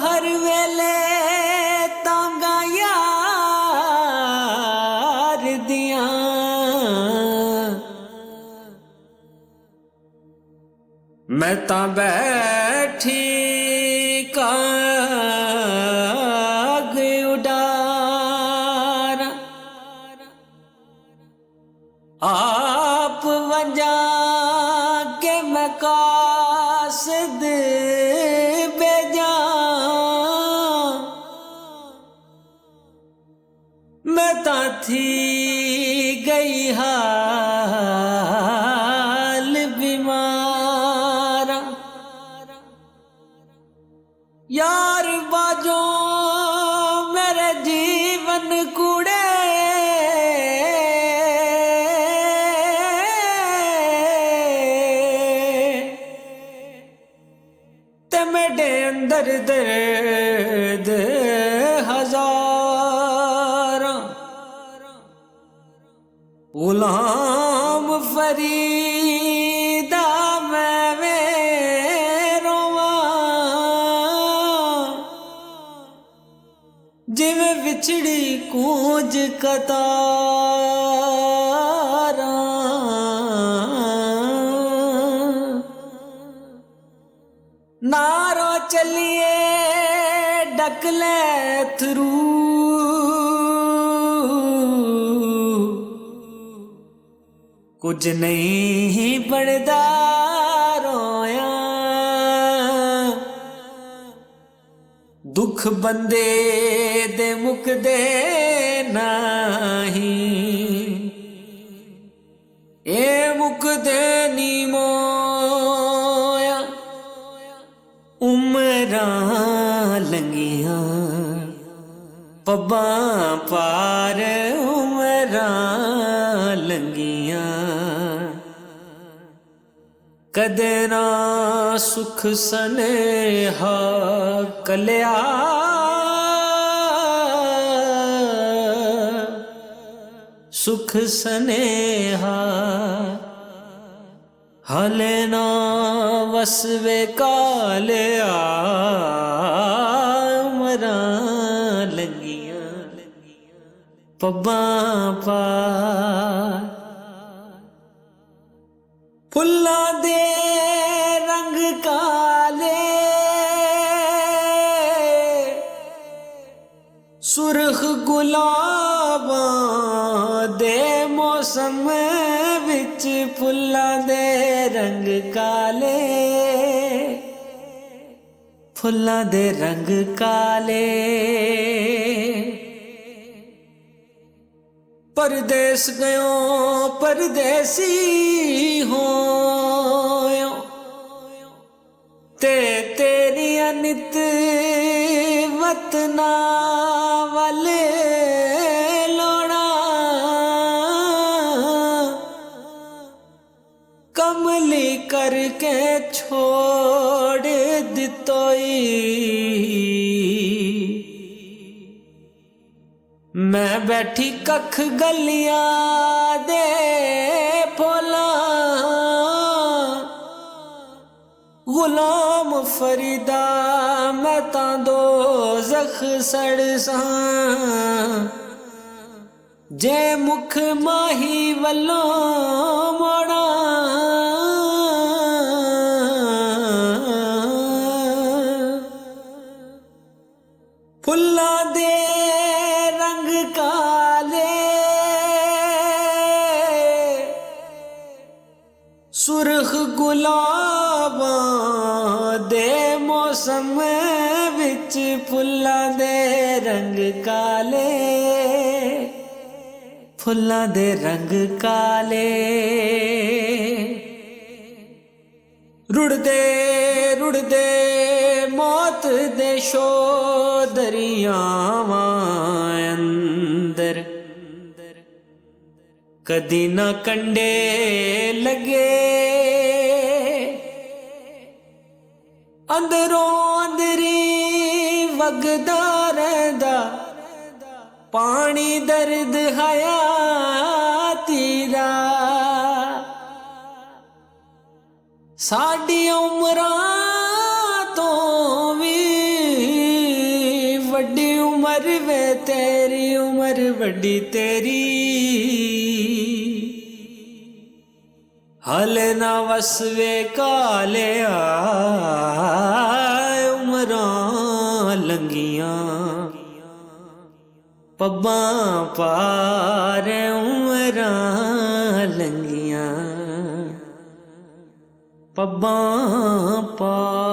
हर वेले तांगा यार दियां मैं तां बैठी काग उडारा आप वंजा के मैं कासद बेजा मैं तां थी गई हाल बीमारा यार बाजो मेरे जीवन कूड़े ते मेरे अंदर दर्द हजारा गुलाम फरीदा मैं वे रोवा जिवें विछड़ी कूंज कतारा नारो चलिए डकले थरू कुछ नहीं बनदा रोया दुख बंदे दे मुकदे नहीं ए मुकदे नी मोया उमरां लंघियां पब्बां पार उमरां लंघियां कदे ना सुख सनेहा कलिया सुख सनेहा हले ना वसवे कालिया उमरां लंघियां पब्बां पार फुल्लां दे रंग काले सुरख गुलाबां दे मौसम विच फुल्लां दे रंग काले फुल्लां दे रंग काले परदेस गयो परदेसी होयो ते तेरी अनित वतना वाले लोड़ा कमली करके छोड़ दितोई मैं बैठी कख गलियां दे फोला गुलाम फरीदा मैं तां दोज़ख सड़सां जे मुख माही वल्लों मोड़ा फुल्लां दे रंग काले सुरख गुलाबां दे मौसम विच फुल्लां दे रंग काले फुल्लां दे रंग काले रुड़दे रुड़दे मौत दे शो दरियावां अंदर कदी ना कंडे लगे अंदरों अंदरी वगदा रहिंदा पानी दर्द हयाती दा ਸਾਡੀਆਂ ਉਮਰਾਂ ਤੋਂ ਵੀ ਵੱਡੀ ਉਮਰ ਵੇ ਤੇਰੀ ਉਮਰ ਵੱਡੀ ਤੇਰੀ ਹਲੇ ਨਾ ਵਸਵੇ ਕਾਲਿਆ ਉਮਰਾਂ ਲੰਗੀਆਂ ਪੱਬਾਂ ਪਾਰ ਉਮਰਾਂ ਲੰਗੀਆਂ ਪੱਬਾਂ ਪਾਰ